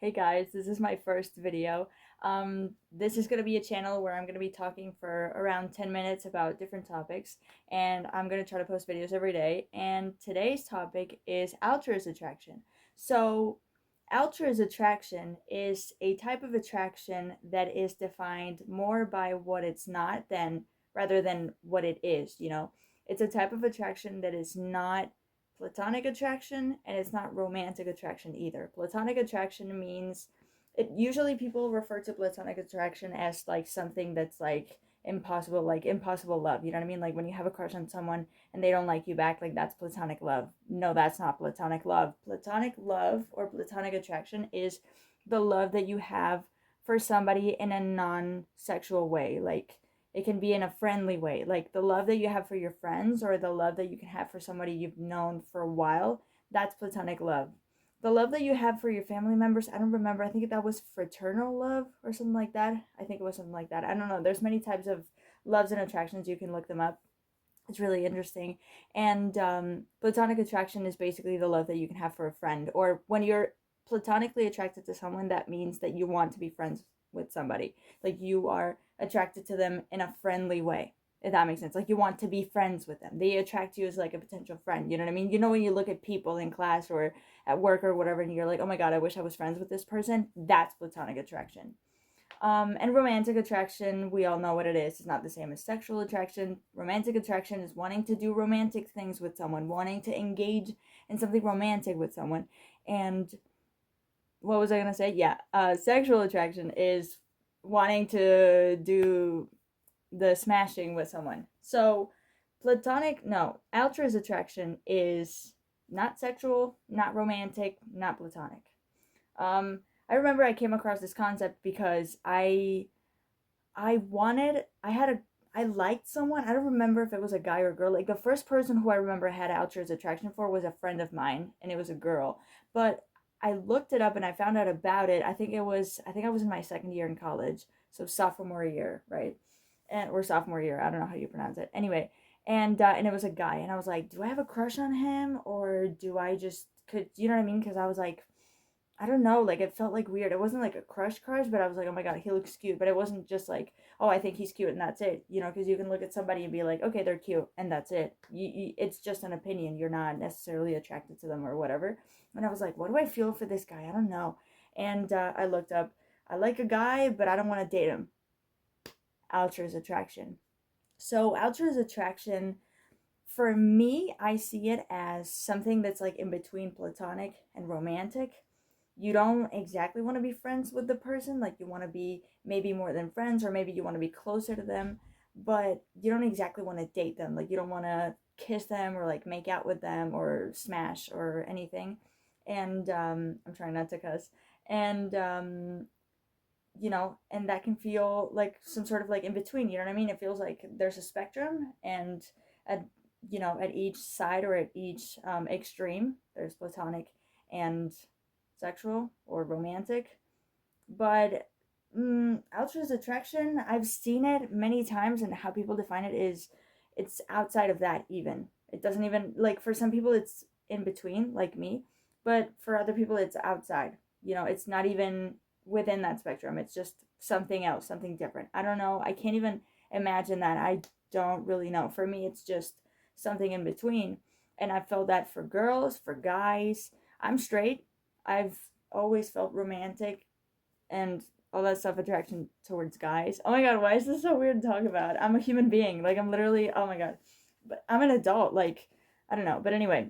Hey guys, this is my first video. This is going to be a channel where I'm going to be talking for around 10 minutes about different topics, and I'm going to try to post videos every day. And today's topic is Alterous attraction. So, Alterous attraction is a type of attraction that is defined more by what it's not than rather than what it is. It's a type of attraction that is not platonic attraction, and it's not romantic attraction either. Platonic attraction means it usually people refer to platonic attraction as like something that's like impossible love. You know what I mean? Like when you have a crush on someone and they don't like you back, like that's platonic love. No, that's not platonic love. Platonic love or platonic attraction is the love that you have for somebody in a non-sexual way. Like it can be in a friendly way, like the love that you have for your friends or the love that you can have for somebody you've known for a while. That's platonic love. The love that you have for your family members, I don't remember, I think that was fraternal love or something like that. I think it was something like that. I don't know, there's many types of loves and attractions. You can look them up. It's really interesting. And platonic attraction is basically the love that you can have for a friend, or when you're platonically attracted to someone, that means that you want to be friends with somebody. Like you are attracted to them in a friendly way, if that makes sense. Like you want to be friends with them. They attract you as like a potential friend. You know what I mean? You know, when you look at people in class or at work or whatever, and you're like, oh my God, I wish I was friends with this person. That's platonic attraction. And romantic attraction, we all know what it is. It's not the same as sexual attraction. Romantic attraction is wanting to do romantic things with someone, wanting to engage in something romantic with someone. And what was I going to say? Yeah, sexual attraction is wanting to do the smashing with someone. So, Alterous attraction is not sexual, not romantic, not platonic. I remember I came across this concept because I wanted I had a I liked someone. I don't remember if it was a guy or a girl. Like the first person who I remember I had Altra's attraction for was a friend of mine, and it was a girl. But I looked it up and I found out about it. I think I was in my second year in college, so sophomore year, right? And or sophomore year. I don't know how you pronounce it. Anyway, and it was a guy, and I was like, do I have a crush on him or do I just could you know what I mean? Because I was like, I don't know, like it felt like weird. It wasn't like a crush, but I was like, oh my God, he looks cute. But it wasn't just like, oh, I think he's cute and that's it, because you can look at somebody and be like, okay, they're cute and that's it. It's just an opinion. You're not necessarily attracted to them or whatever. And I was like, what do I feel for this guy? I don't know. And I looked up, I like a guy, but I don't want to date him. Altruist attraction. So, altruist attraction, for me, I see it as something that's like in between platonic and romantic. You don't exactly want to be friends with the person, like you want to be maybe more than friends, or maybe you want to be closer to them, but you don't exactly want to date them. Like you don't want to kiss them or like make out with them or smash or anything. And I'm trying not to cuss. And and that can feel like some sort of like in between. You know what I mean? It feels like there's a spectrum, and at at each side or at each extreme, there's platonic and sexual or romantic. But altruist attraction, I've seen it many times, and how people define it is it's outside of that even. It doesn't even, like, for some people it's in between, like me, but for other people it's outside. It's not even within that spectrum. It's just something else, something different. I don't know. I can't even imagine that. I don't really know. For me, it's just something in between. And I've felt that for girls, for guys. I'm straight. I've always felt romantic and all that stuff, attraction towards guys. Oh my God, why is this so weird to talk about? I'm a human being. Like, I'm literally, oh my God. But I'm an adult. Like, I don't know. But anyway,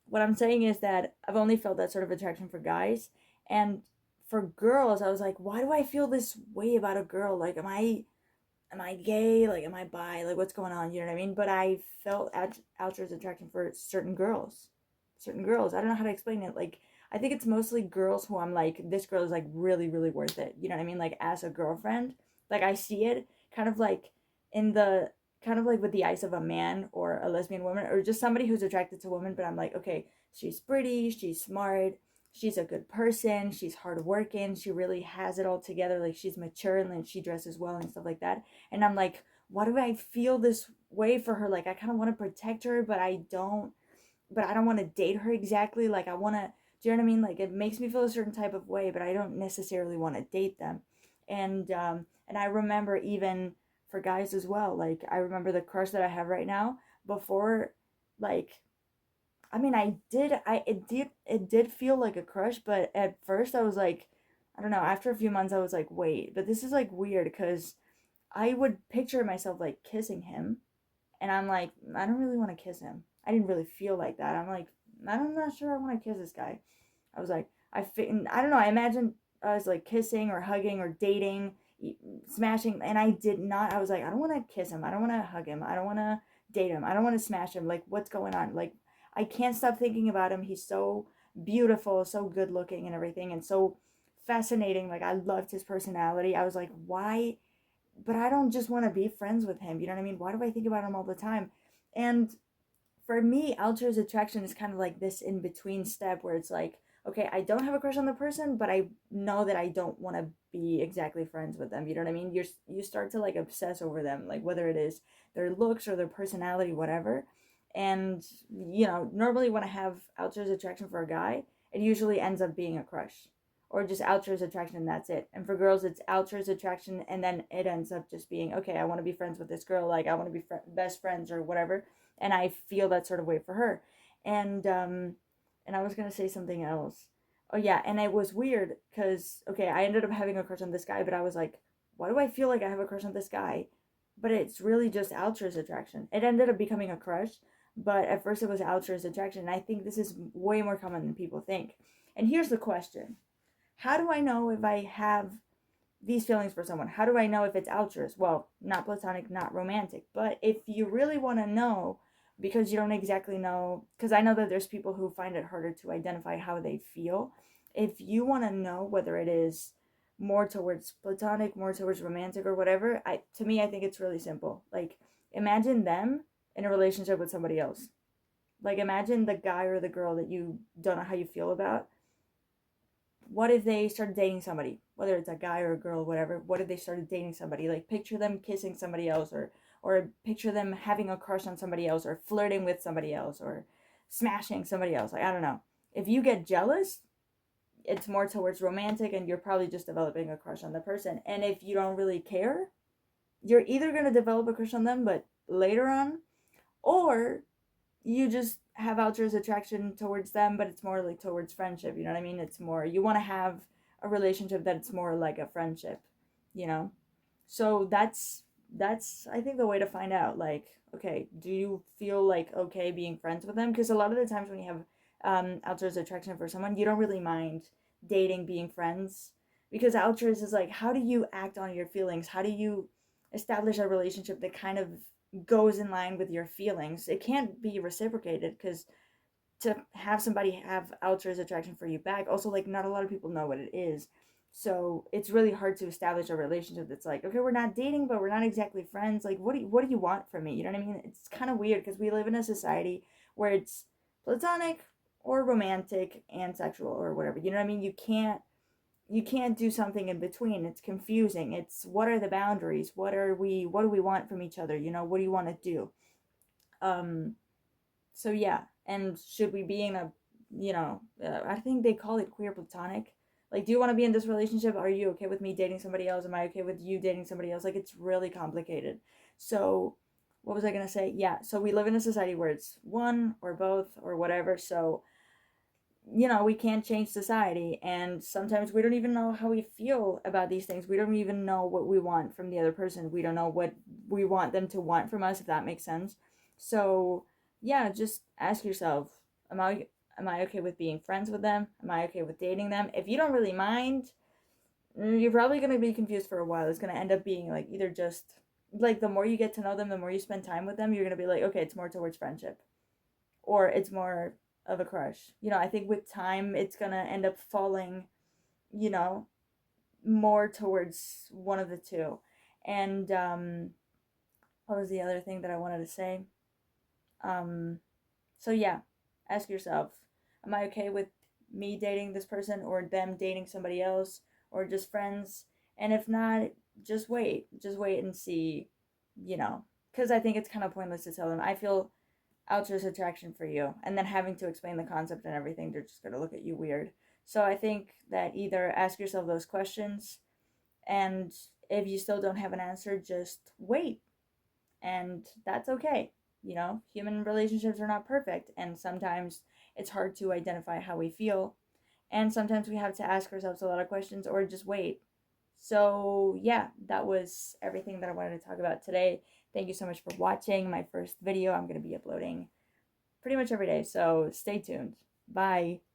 what I'm saying is that I've only felt that sort of attraction for guys. And for girls, I was like, why do I feel this way about a girl? Like, am I gay? Like, am I bi? Like, what's going on? You know what I mean? But I felt altruist attraction for certain girls. Certain girls. I don't know how to explain it. Like, I think it's mostly girls who I'm like, this girl is like really, really worth it. You know what I mean? Like, as a girlfriend, like, I see it kind of like in the, kind of like with the eyes of a man or a lesbian woman or just somebody who's attracted to women. But I'm like, okay, she's pretty, she's smart, she's a good person, she's hardworking, she really has it all together, like she's mature and like she dresses well and stuff like that. And I'm like, why do I feel this way for her? Like I kind of want to protect her, but I don't want to date her exactly. Like I want to Do you know what I mean? Like, it makes me feel a certain type of way, but I don't necessarily want to date them. And I remember, even for guys as well, like, I remember the crush that I have right now. Before, like, I mean, it did feel like a crush, but at first I was like, I don't know, after a few months I was like, wait, but this is like weird, because I would picture myself like kissing him, and I'm like, I don't really want to kiss him. I didn't really feel like that. I'm like, I'm not sure I want to kiss this guy. I was like, I don't know. I imagined us like kissing or hugging or dating, smashing, and I did not. I was like, I don't want to kiss him. I don't want to hug him. I don't want to date him. I don't want to smash him. Like, what's going on? Like, I can't stop thinking about him. He's so beautiful, so good looking, and everything, and so fascinating. Like, I loved his personality. I was like, why? But I don't just want to be friends with him. You know what I mean? Why do I think about him all the time? And for me, Alterous attraction is kind of like this in between step where it's like, okay, I don't have a crush on the person, but I know that I don't want to be exactly friends with them. You know what I mean? You start to like obsess over them, like whether it is their looks or their personality, whatever. And normally when I have Alterous attraction for a guy, it usually ends up being a crush. Or just Alterous attraction and that's it. And for girls, it's Alterous attraction and then it ends up just being, okay, I want to be friends with this girl, like I want to be best friends or whatever, and I feel that sort of way for her. And I was gonna say something else. Oh yeah, and it was weird because okay, I ended up having a crush on this guy, but I was like, why do I feel like I have a crush on this guy? But it's really just Altruist attraction. It ended up becoming a crush, but at first it was Altruist attraction. And I think this is way more common than people think. And here's the question: how do I know if I have these feelings for someone? How do I know if it's Alterous? Well, not platonic, not romantic. But if you really want to know, because you don't exactly know, because I know that there's people who find it harder to identify how they feel. If you want to know whether it is more towards platonic, more towards romantic, or whatever, to me, I think it's really simple. Like, imagine them in a relationship with somebody else. Like, imagine the guy or the girl that you don't know how you feel about. What if they started dating somebody, whether it's a guy or a girl, whatever? What if they started dating somebody? Like, picture them kissing somebody else, or picture them having a crush on somebody else, or flirting with somebody else, or smashing somebody else. Like, I don't know. If you get jealous, it's more towards romantic, and you're probably just developing a crush on the person. And if you don't really care, you're either going to develop a crush on them, but later on, or you just have Altruist attraction towards them, but it's more like towards friendship. You know what I mean? It's more, you want to have a relationship that's more like a friendship, you know? So that's I think the way to find out. Like, okay, do you feel like okay being friends with them? Because a lot of the times when you have Altruist attraction for someone, you don't really mind dating, being friends, because Altruist is like, how do you act on your feelings? How do you establish a relationship that kind of goes in line with your feelings? It can't be reciprocated, because to have somebody have Altruist attraction for you back, also, like, not a lot of people know what it is. So it's really hard to establish a relationship that's like, okay, we're not dating, but we're not exactly friends. Like, what do you want from me? You know what I mean? It's kind of weird because we live in a society where it's platonic or romantic and sexual or whatever. You know what I mean? You can't do something in between. It's confusing. It's, what are the boundaries? What do we want from each other? What do you want to do? Um so yeah, and should we be in a, I think they call it queer platonic. Like, do you want to be in this relationship? Are you okay with me dating somebody else? Am I okay with you dating somebody else? Like, it's really complicated. So what was I going to say? Yeah, so we live in a society where it's one or both or whatever. So we can't change society, and sometimes we don't even know how we feel about these things. We don't even know what we want from the other person. We don't know what we want them to want from us, if that makes sense. So yeah, just ask yourself, am I okay with being friends with them? Am I okay with dating them? If you don't really mind, you're probably going to be confused for a while. It's going to end up being like, either just like, the more you get to know them, the more you spend time with them, you're going to be like, okay, it's more towards friendship, or it's more of a crush. I think with time it's gonna end up falling, you know, more towards one of the two. And what was the other thing that I wanted to say? Um, so yeah, ask yourself, am I okay with me dating this person, or them dating somebody else, or just friends? And if not, just wait and see, because I think it's kind of pointless to tell them. altruist attraction for you, and then having to explain the concept and everything, they're just going to look at you weird. So I think that either ask yourself those questions, and if you still don't have an answer, just wait. And that's okay. You know, human relationships are not perfect, and sometimes it's hard to identify how we feel, and sometimes we have to ask ourselves a lot of questions or just wait. So, yeah, that was everything that I wanted to talk about today. Thank you so much for watching my first video. I'm going to be uploading pretty much every day, so stay tuned. Bye.